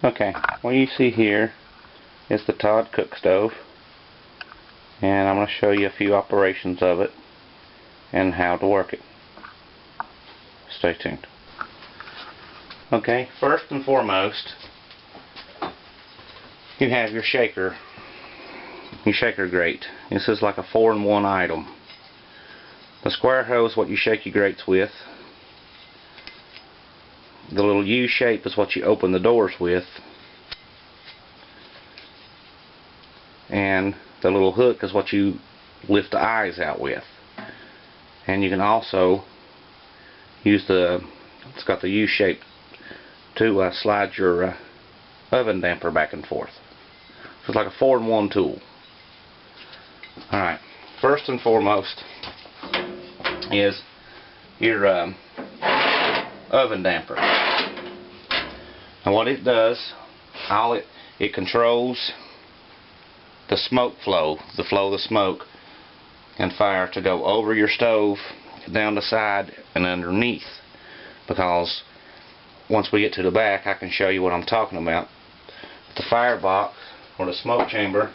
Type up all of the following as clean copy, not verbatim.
Okay, what you see here is the Todd cook stove, and I'm going to show you a few operations of it and how to work it. Stay tuned. Okay, first and foremost, you have your shaker grate. This is like a 4-in-1 item. The square hose is what you shake your grates with. The little U shape is what you open the doors with. And the little hook is what you lift the eyes out with. And you can also use it's got the U shape to slide your oven damper back and forth. So it's like a 4-in-1 tool. Alright, first and foremost is your oven damper. And what it does, it controls the smoke flow, the flow of the smoke and fire to go over your stove, down the side and underneath. Because once we get to the back, I can show you what I'm talking about. The firebox, or the smoke chamber,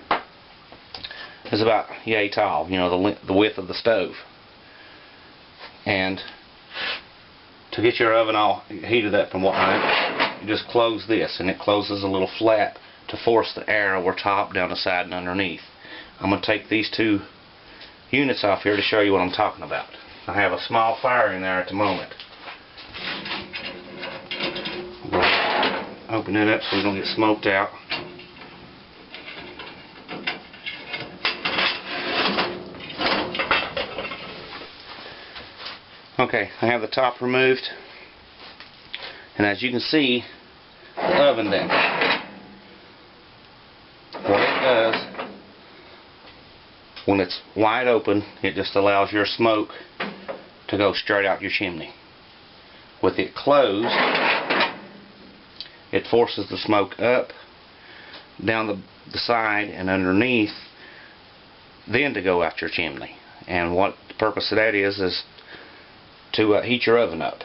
is about yay tall, you know, the width of the stove. And to get your oven all heated up and whatnot, you just close this, and it closes a little flap to force the air over top, down the side, and underneath. I'm going to take these two units off here to show you what I'm talking about. I have a small fire in there at the moment. Open it up so we don't get smoked out. Okay, I have the top removed, and as you can see, the oven damper. What it does, when it's wide open, it just allows your smoke to go straight out your chimney. With it closed, it forces the smoke up, down the side and underneath, then to go out your chimney. And what the purpose of that is to heat your oven up.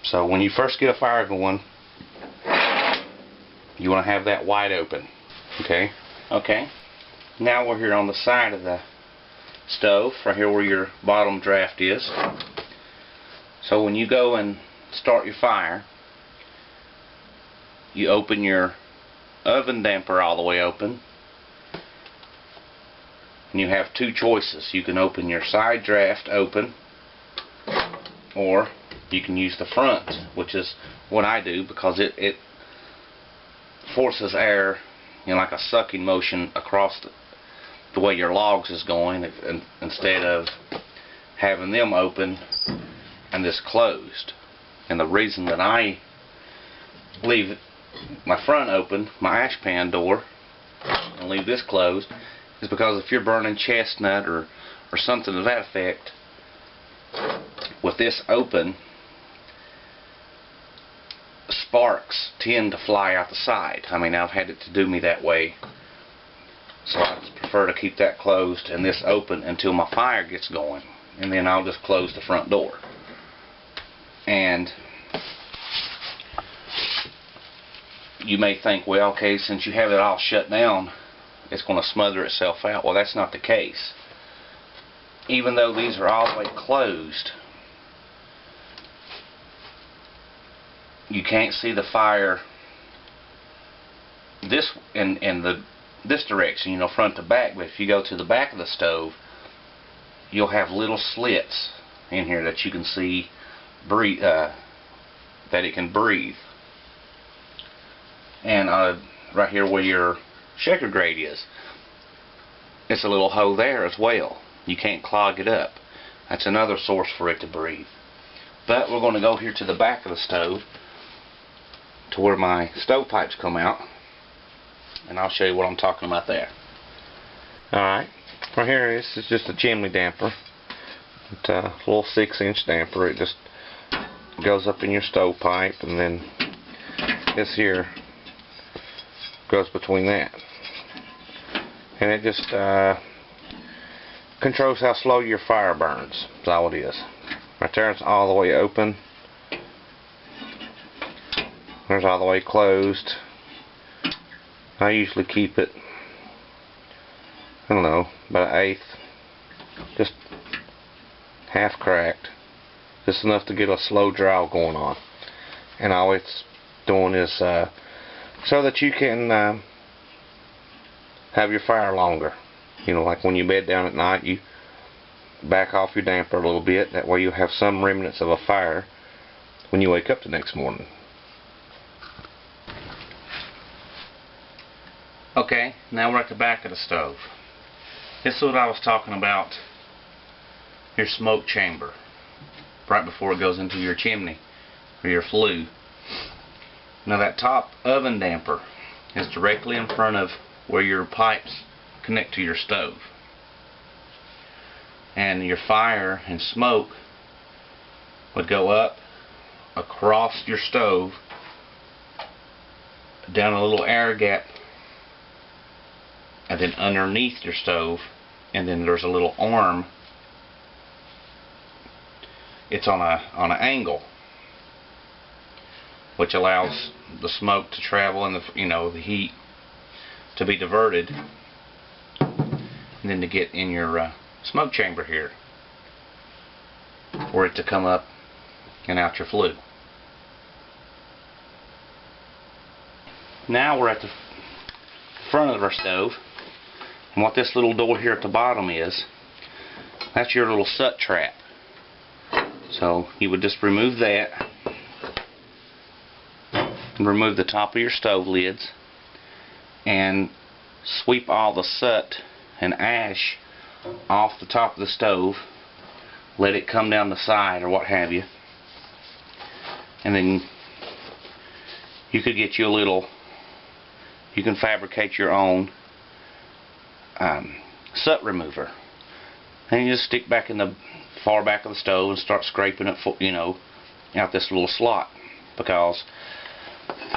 So when you first get a fire going, you want to have that wide open. Okay? Okay. Now we're here on the side of the stove, right here where your bottom draft is. So when you go and start your fire, you open your oven damper all the way open, and you have two choices. You can open your side draft open, or you can use the front, which is what I do, because it forces air, you know, like a sucking motion across the way your logs is going, instead of having them open and this closed. And the reason that I leave my front open, my ash pan door, and leave this closed, is because if you're burning chestnut or something to that effect, with this open, sparks tend to fly out the side. I mean, I've had it to do me that way, so I prefer to keep that closed and this open until my fire gets going, and then I'll just close the front door. And you may think, well, okay, since you have it all shut down, it's going to smother itself out. Well, that's not the case. Even though these are all the way closed, you can't see the fire this this direction, you know, front to back. But if you go to the back of the stove, you'll have little slits in here that you can see that it can breathe. And right here where your shaker grate is, it's a little hole there as well. You can't clog it up. That's another source for it to breathe. But we're going to go here to the back of the stove, to where my stovepipes come out, and I'll show you what I'm talking about there. Alright, right here this is just a chimney damper. It's a little 6-inch damper. It just goes up in your stovepipe, and then this here goes between that. And it just controls how slow your fire burns. That's all it is. Right there, it's all the way open. There's all the way closed. I usually keep it, I don't know, about 1/8, just half cracked, just enough to get a slow draw going on. And all it's doing is so that you can have your fire longer. You know, like when you bed down at night, you back off your damper a little bit. That way you have some remnants of a fire when you wake up the next morning. Okay, now we're at the back of the stove. This is what I was talking about, your smoke chamber, right before it goes into your chimney or your flue. Now that top oven damper is directly in front of where your pipes connect to your stove. And your fire and smoke would go up across your stove, down a little air gap, and then underneath your stove, and then there's a little arm. It's on an angle, which allows the smoke to travel and the heat to be diverted, and then to get in your smoke chamber here, for it to come up and out your flue. Now we're at the front of our stove, and what this little door here at the bottom is, that's your little soot trap. So you would just remove that, and remove the top of your stove lids, and sweep all the soot and ash off the top of the stove, let it come down the side or what have you, and then you could get you a little, you can fabricate your own soot remover, and you just stick back in the far back of the stove and start scraping it, out this little slot, because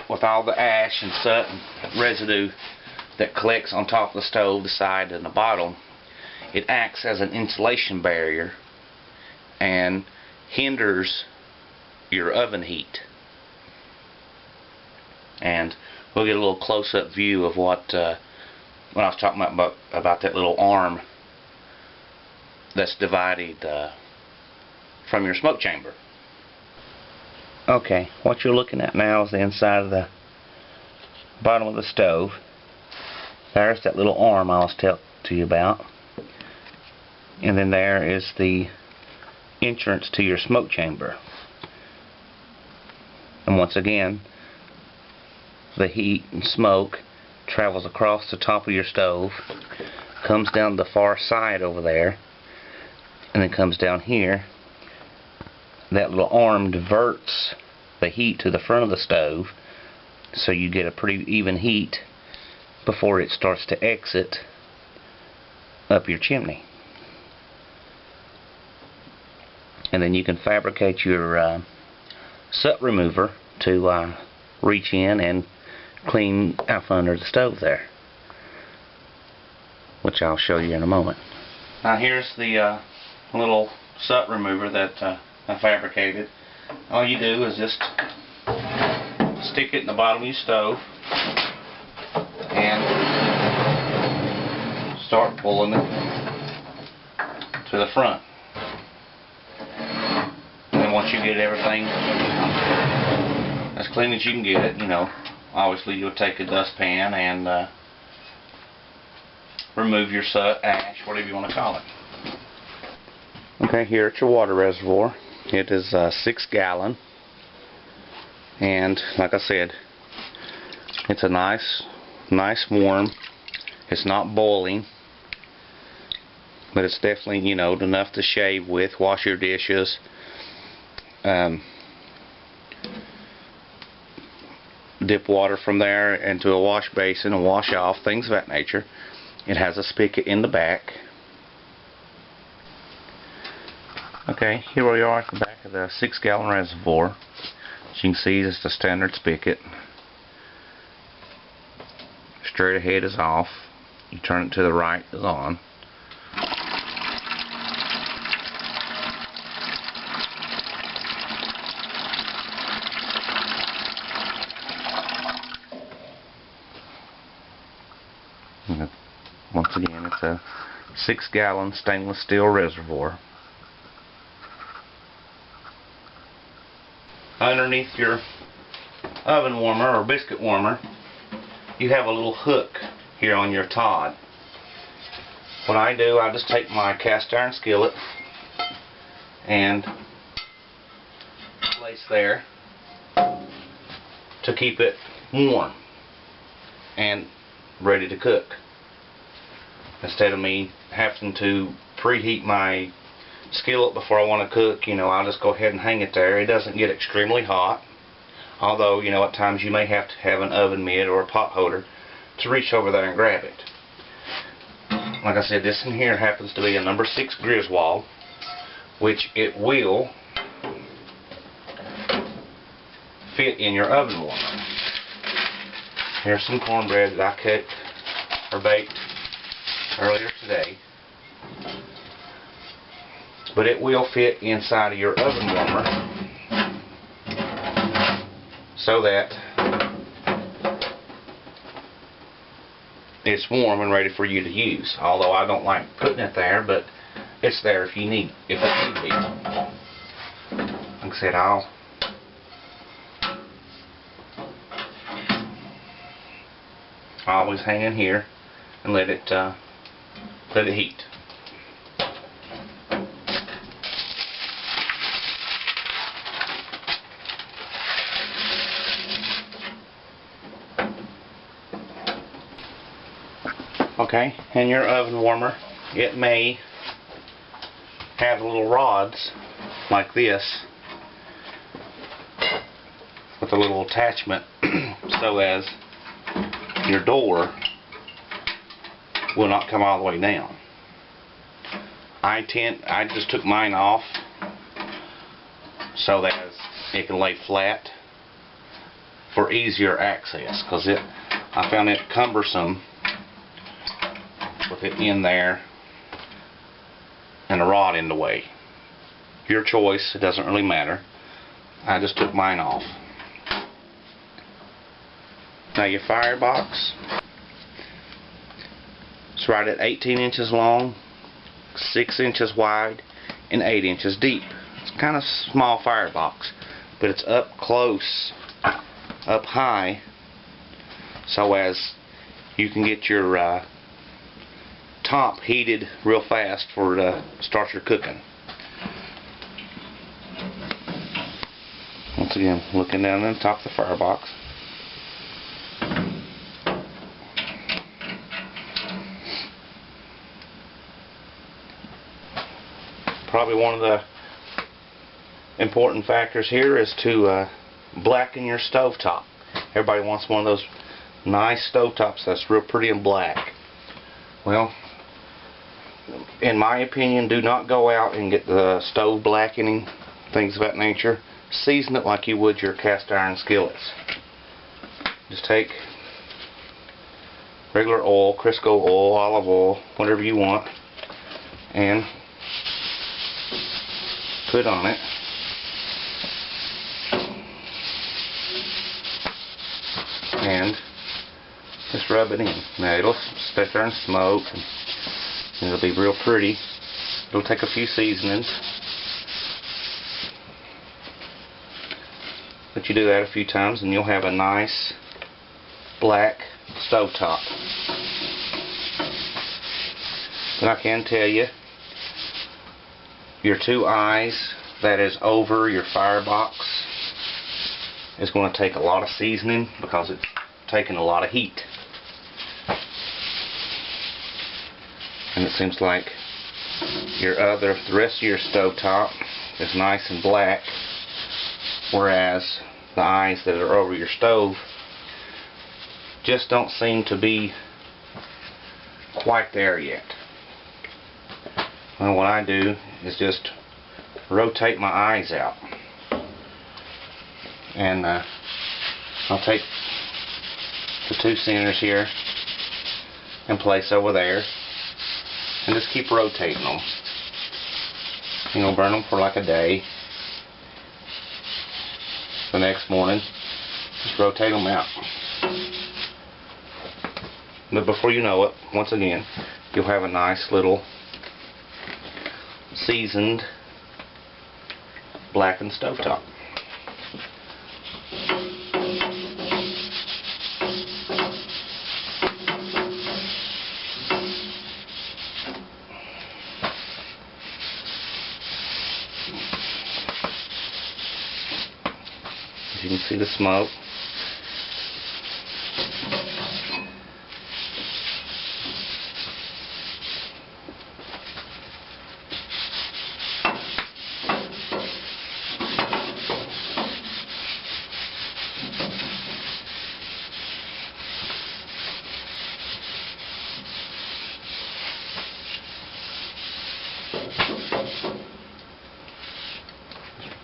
with all the ash and soot and residue that collects on top of the stove, the side and the bottom, it acts as an insulation barrier and hinders your oven heat. And we'll get a little close-up view of what I was talking about that little arm that's divided from your smoke chamber. Okay, what you're looking at now is the inside of the bottom of the stove. There's that little arm I was telling you about, and then there is the entrance to your smoke chamber. And once again, the heat and smoke travels across the top of your stove, comes down the far side over there, and then comes down here. That little arm diverts the heat to the front of the stove, so you get a pretty even heat before it starts to exit up your chimney. And then you can fabricate your soot remover to reach in and clean out from under the stove there, which I'll show you in a moment. Now here's the little soot remover that I fabricated. All you do is just stick it in the bottom of your stove and start pulling it to the front. And then once you get everything as clean as you can get it, obviously you'll take a dustpan and remove your soot, ash, whatever you want to call it. Okay, here at your water reservoir, it is 6 gallon, and like I said, it's a nice warm. It's not boiling, but it's definitely enough to shave with, wash your dishes, dip water from there into a wash basin and wash off, things of that nature. It has a spigot in the back. Okay, here we are at the back of the 6 gallon reservoir. As you can see, it's the standard spigot. Straight ahead is off. You turn it to the right, is on. a 6-gallon stainless steel reservoir. Underneath your oven warmer or biscuit warmer, you have a little hook here on your Todd. What I do, I just take my cast iron skillet and place there to keep it warm and ready to cook. Instead of me having to preheat my skillet before I want to cook, I'll just go ahead and hang it there. It doesn't get extremely hot, although, at times you may have to have an oven mitt or a pot holder to reach over there and grab it. Like I said, this in here happens to be a number 6 Griswold, which it will fit in your oven warmer. Here's some cornbread that I cooked or baked earlier today. But it will fit inside of your oven warmer so that it's warm and ready for you to use. Although I don't like putting it there, but it's there if you need it. Like I said, I'll always hang in here and let it heat. Okay, and your oven warmer, it may have little rods like this with a little attachment so as your door will not come all the way down. I just took mine off so that it can lay flat for easier access, because I found it cumbersome with it in there and a rod in the way. Your choice, it doesn't really matter. I just took mine off. Now your Firebox, it's right at 18 inches long, 6 inches wide, and 8 inches deep. It's kind of small Firebox, but it's up close, up high, so as you can get your top heated real fast for start your cooking. Once again, looking down on the top of the Firebox. Probably one of the important factors here is to blacken your stovetop. Everybody wants one of those nice stovetops that's real pretty and black. Well, in my opinion, do not go out and get the stove blackening, things of that nature. Season it like you would your cast iron skillets. Just take regular oil, Crisco oil, olive oil, whatever you want, and put on it. And just rub it in. Now it'll sit there and smoke, and it'll be real pretty. It'll take a few seasonings, but you do that a few times and you'll have a nice black stovetop. And I can tell you, your 2 eyes that is over your Firebox is going to take a lot of seasoning because it's taking a lot of heat. And it seems like the rest of your stovetop is nice and black, whereas the eyes that are over your stove just don't seem to be quite there yet. Well, what I do is just rotate my eyes out, and I'll take the 2 centers here and place over there, and just keep rotating them. Burn them for like a day. The next morning, just rotate them out. But before you know it, once again, you'll have a nice little seasoned blackened stovetop. As you can see the smoke.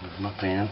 Move my pan.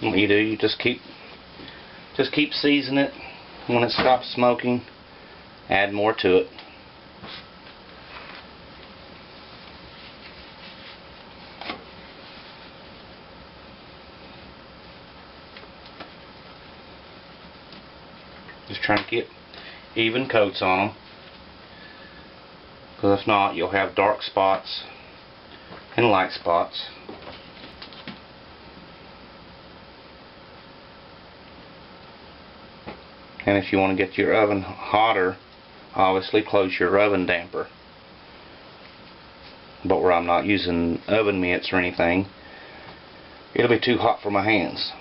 What you do, you just keep seasoning it. When it stops smoking, add more to it. Just trying to get even coats on them, because if not, you'll have dark spots and light spots. And if you want to get your oven hotter, obviously close your oven damper. But where I'm not using oven mitts or anything, it'll be too hot for my hands.